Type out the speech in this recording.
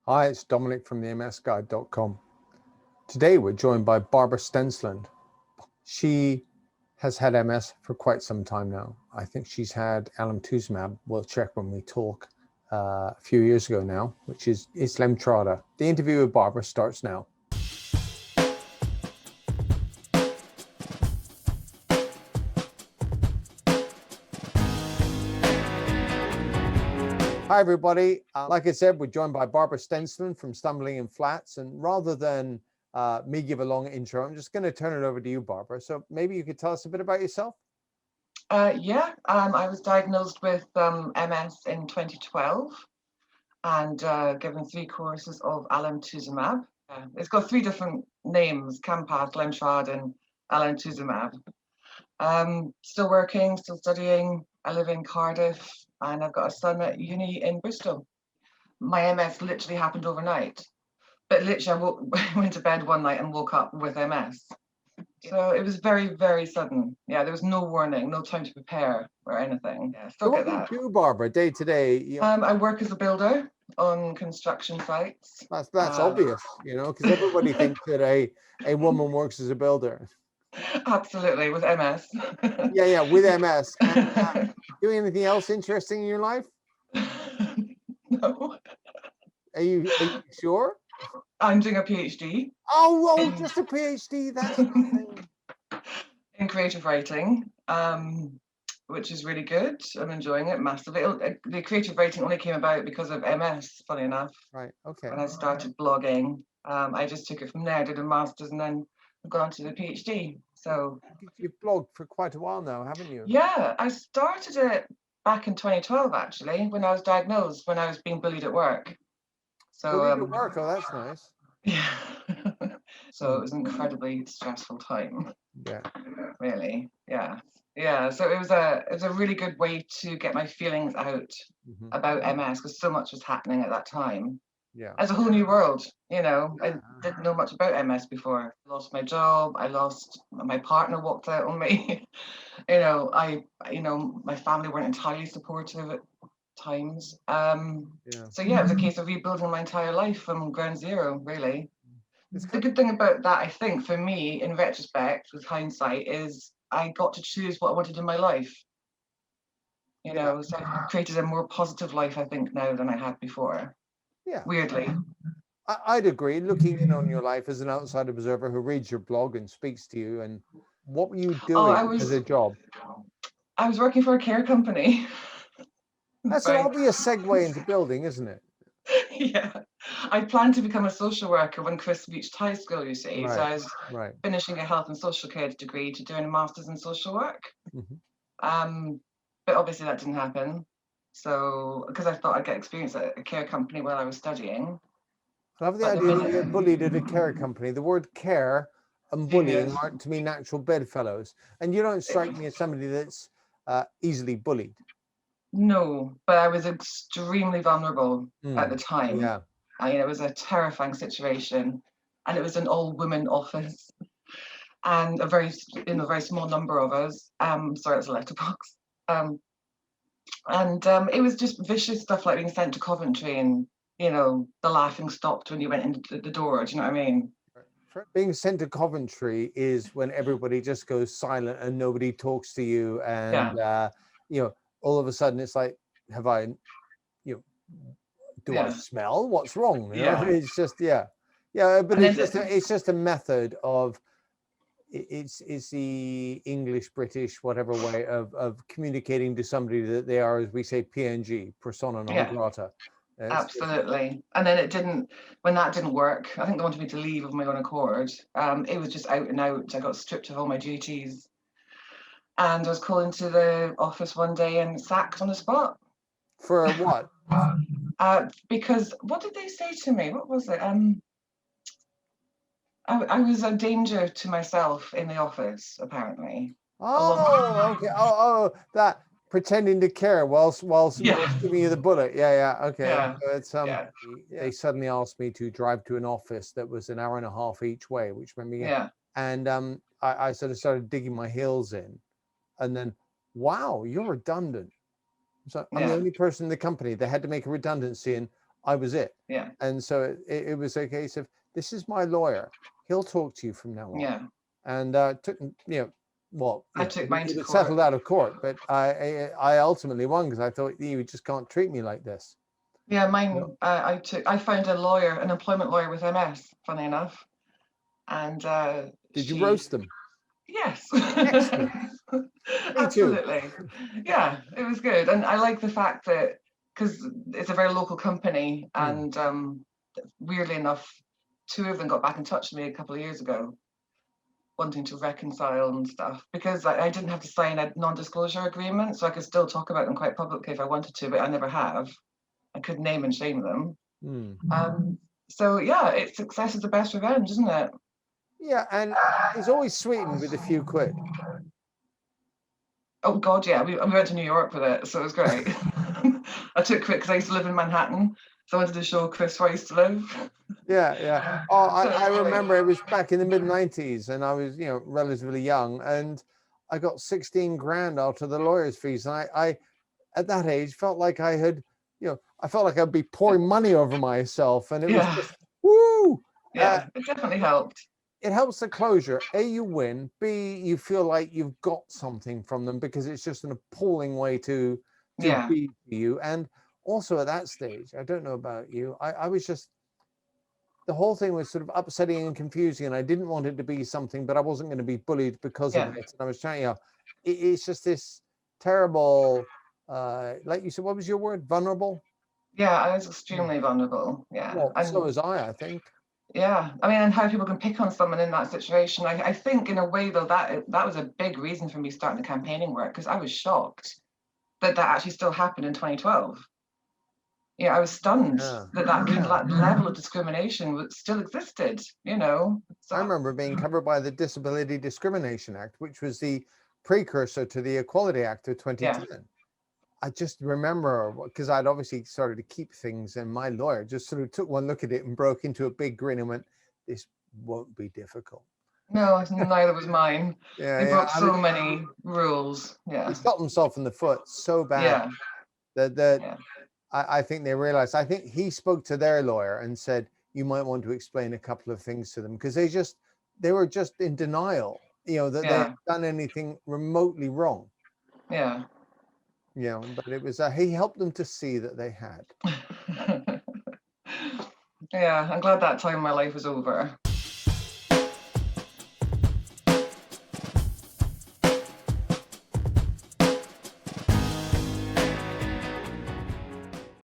Hi, it's Dominic from the msguide.com. Today we're joined by Barbara Stensland. She has had MS for quite some time now. I think she's had alemtuzumab, we'll check when we talk, a few years ago now, which is Lemtrada. The interview with Barbara starts now. Hi, everybody. Like I said, we're joined by Barbara Stensland from Stumbling in Flats. And rather than me give a long intro, I'm just going to turn it over to you, Barbara. So maybe you could tell us a bit about yourself? I was diagnosed with MS in 2012 and given 3 courses of alemtuzumab. It's got 3 different names: Campath, Lemtrada, and alemtuzumab. Still working, still studying. I live in Cardiff and I've got a son at uni in Bristol. My MS literally happened overnight, but literally I went to bed one night and woke up with MS. So it was very, very sudden. Yeah, there was no warning, no time to prepare or anything. Yeah, still get that. What do you do, Barbara, day to day? I work as a builder on construction sites. That's obvious, because everybody thinks that a woman works as a builder. Absolutely, with MS. Yeah, with MS. And, doing anything else interesting in your life? No. Are you sure? I'm doing a PhD. Oh, just a PhD. That's nothing. In creative writing, which is really good. I'm enjoying it massively. The creative writing only came about because of MS, funny enough. Right, okay. When I started blogging, I just took it from there, did a master's, and then gone on to the PhD. So you've blogged for quite a while now, haven't you? Yeah, I started it back in 2012, actually, when I was diagnosed, when I was being bullied at work. So bullied at work? Oh, that's nice. Yeah. So it was an incredibly stressful time. Yeah. Really. Yeah. Yeah. So it was a really good way to get my feelings out about MS, because so much was happening at that time. Yeah. As a whole new world, I didn't know much about MS before. I lost my job. My partner walked out on me. My family weren't entirely supportive at times. So yeah, it was a case of rebuilding my entire life from ground zero, really. The good thing about that, I think, for me, in retrospect, with hindsight, is I got to choose what I wanted in my life. So I've created a more positive life, I think, now than I had before. Yeah. Weirdly. I'd agree. Looking in on your life as an outside observer who reads your blog and speaks to you, and what were you doing as a job? I was working for a care company. That's an obvious segue into building, isn't it? Yeah. I planned to become a social worker when Chris reached high school, you see. Right. So I was finishing a health and social care degree to doing a master's in social work. But obviously that didn't happen. So, because I thought I'd get experience at a care company while I was studying. I love the idea that you get bullied at a care company. The word care and bullying aren't, to me, natural bedfellows. And you don't strike me as somebody that's easily bullied. No, but I was extremely vulnerable at the time. Yeah. It was a terrifying situation, and it was an all-women office, and a very small number of us. Sorry, it's a letterbox. And it was just vicious stuff like being sent to Coventry, and the laughing stopped when you went into the door. Do you know what I mean? Being sent to Coventry is when everybody just goes silent and nobody talks to you, and all of a sudden it's like, have I, do I smell? What's wrong? It's just but it's just a method of it's the English, British, whatever way of communicating to somebody that they are, as we say, PNG, persona non grata. Absolutely. And then when that didn't work, I think they wanted me to leave of my own accord. It was just out and out. I got stripped of all my duties. And I was called into the office one day and sacked on the spot. For what? Because what did they say to me? What was it? I was a danger to myself in the office, apparently. Oh, okay. That pretending to care whilst giving you the bullet. Okay. Yeah. So it's they suddenly asked me to drive to an office that was an hour and a half each way, which made me and I sort of started digging my heels in, and then wow, you're redundant. So I'm the only person in the company. They had to make a redundancy, and I was it. Yeah. And so it was a case of, this is my lawyer. He'll talk to you from now on. Yeah. And took, I took mine to it court. settled out of court, but I ultimately won because I thought, you just can't treat me like this. Yeah, mine. I found a lawyer, an employment lawyer with MS. Funny enough, and did you roast them? Yes. Excellent. Absolutely. Yeah, it was good, and I like the fact that, because it's a very local company, and weirdly enough, 2 of them got back in touch with me a couple of years ago, wanting to reconcile and stuff, because I didn't have to sign a non-disclosure agreement, so I could still talk about them quite publicly if I wanted to, but I never have. I could name and shame them. So yeah, success is the best revenge, isn't it? Yeah, and it's always sweetened with a few quid. Oh God, yeah. We went to New York with it, so it was great. I took Chris because I used to live in Manhattan, so I wanted to show Chris where I used to live. Yeah. Oh, I remember it was back in the mid-90s, and I was, relatively young, and I got 16 grand out of the lawyer's fees, and I at that age felt like I had, I felt like I'd be pouring money over myself, and it was just woo. Yeah, it definitely helped. It helps the closure. A, you win. B, you feel like you've got something from them, because it's just an appalling way to be to you. And also at that stage, I don't know about you, I was just, the whole thing was sort of upsetting and confusing, and I didn't want it to be something, but I wasn't going to be bullied because of it. And I was trying, it's just this terrible, like you said, what was your word? Vulnerable? Yeah, I was extremely vulnerable. Yeah. Well, so was I think. Yeah, I mean, and how people can pick on someone in that situation. I think in a way, though, that was a big reason for me starting the campaigning work, because I was shocked that actually still happened in 2012. Yeah, I was stunned that level of discrimination still existed, So I remember being covered by the Disability Discrimination Act, which was the precursor to the Equality Act of 2010. Yeah. I just remember, because I'd obviously started to keep things, and my lawyer just sort of took one look at it and broke into a big grin and went, "This won't be difficult." No, neither was mine. They broke so many rules. Yeah. He shot himself in the foot so bad that I think they realized. I think he spoke to their lawyer and said, "You might want to explain a couple of things to them," because they were just in denial, that they had done anything remotely wrong. Yeah. Yeah, but it was he helped them to see that they had. Yeah, I'm glad that time in my life was over.